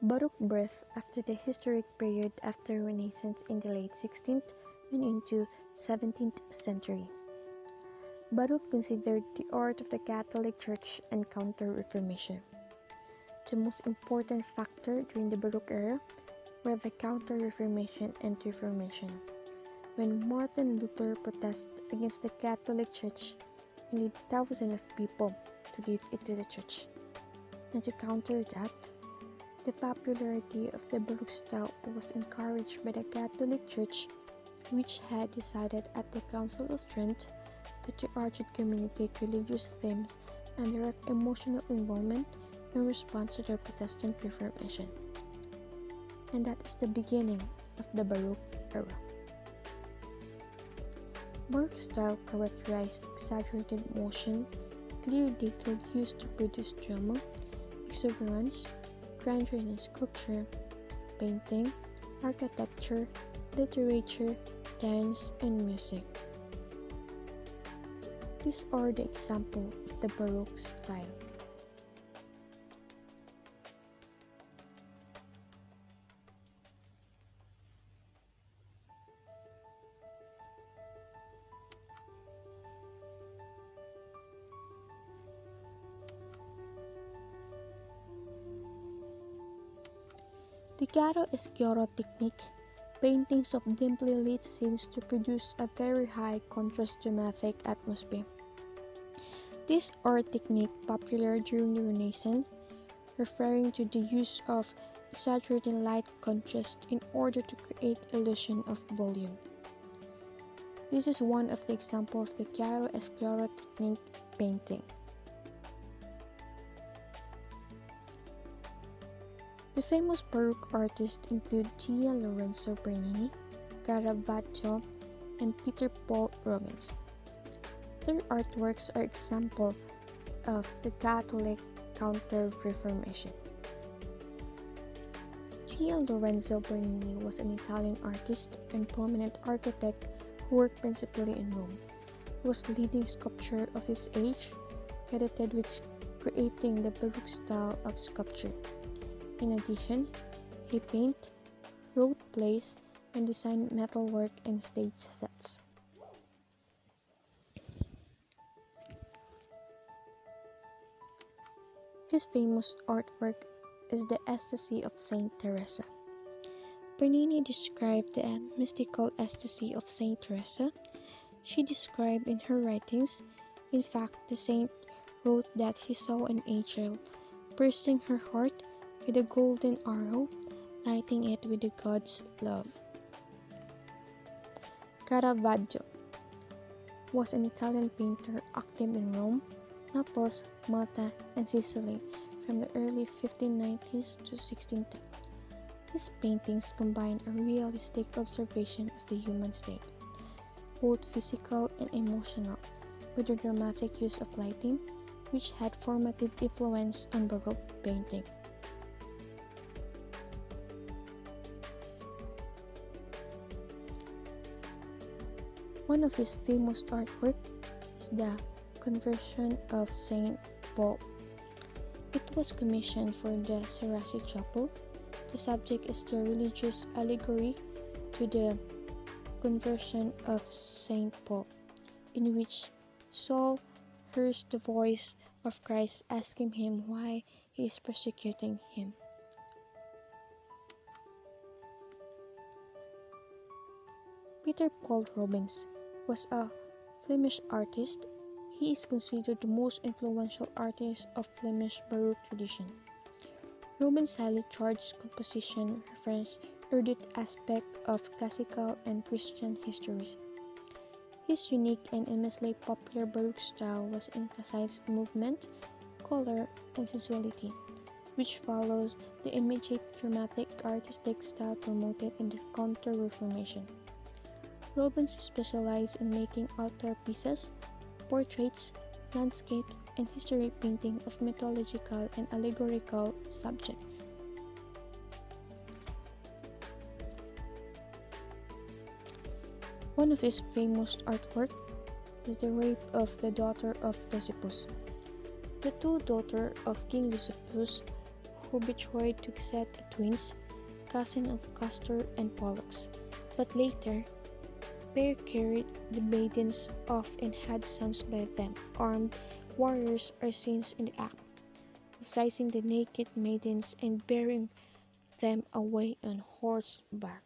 Baroque birth after the historic period after Renaissance in the late 16th and into 17th century. Baroque considered the art of the Catholic Church and Counter-Reformation. The most important factor during the Baroque era were the Counter-Reformation and Reformation. When Martin Luther protested against the Catholic Church, he led thousands of people to leave into the church. And to counter that, the popularity of the Baroque style was encouraged by the Catholic Church, which had decided at the Council of Trent that the art should communicate religious themes and direct emotional involvement in response to the Protestant Reformation. And that is the beginning of the Baroque era. Baroque style characterized exaggerated motion, clear detail used to produce drama, exuberance, grandeur in sculpture, painting, architecture, literature, dance, and music. These are the examples of the Baroque style. The chiaroscuro technique, paintings of dimly lit scenes to produce a very high contrast dramatic atmosphere. This art technique, popular during the Renaissance, referring to the use of exaggerating light contrast in order to create illusion of volume. This is one of the examples of the chiaroscuro technique painting. The famous Baroque artists include Gian Lorenzo Bernini, Caravaggio, and Peter Paul Rubens. Their artworks are examples of the Catholic Counter-Reformation. Gian Lorenzo Bernini was an Italian artist and prominent architect who worked principally in Rome. He was the leading sculptor of his age, credited with creating the Baroque style of sculpture. In addition, he painted, wrote plays, and designed metalwork and stage sets. His famous artwork is the Ecstasy of Saint Teresa. Bernini described the mystical ecstasy of Saint Teresa. She described in her writings, in fact, the saint wrote that she saw an angel piercing her heart with a golden arrow, lighting it with the God's love. Caravaggio was an Italian painter active in Rome, Naples, Malta, and Sicily from the early 1590s to 1610. His paintings combine a realistic observation of the human state, both physical and emotional, with the dramatic use of lighting, which had formative influence on Baroque painting. One of his famous artwork is the Conversion of Saint Paul. It was commissioned for the Saracen Chapel. The subject is the religious allegory to the Conversion of Saint Paul, in which Saul hears the voice of Christ asking him why he is persecuting him. Peter Paul Rubens was a Flemish artist. He is considered the most influential artist of Flemish Baroque tradition. Rubens' highly charged composition referenced erudite aspects of classical and Christian histories. His unique and immensely popular Baroque style was emphasized movement, color, and sensuality, which follows the immediate dramatic artistic style promoted in the Counter-Reformation. Rubens specialized in making altarpieces, portraits, landscapes, and history painting of mythological and allegorical subjects. One of his famous artwork is the Rape of the Daughter of Lysippus. The two daughters of King Lysippus, who betrothed to Set twins, cousin of Castor and Pollux. But later, pair carried the maidens off and had sons by them. Armed warriors are seen in the act of seizing the naked maidens and bearing them away on horseback.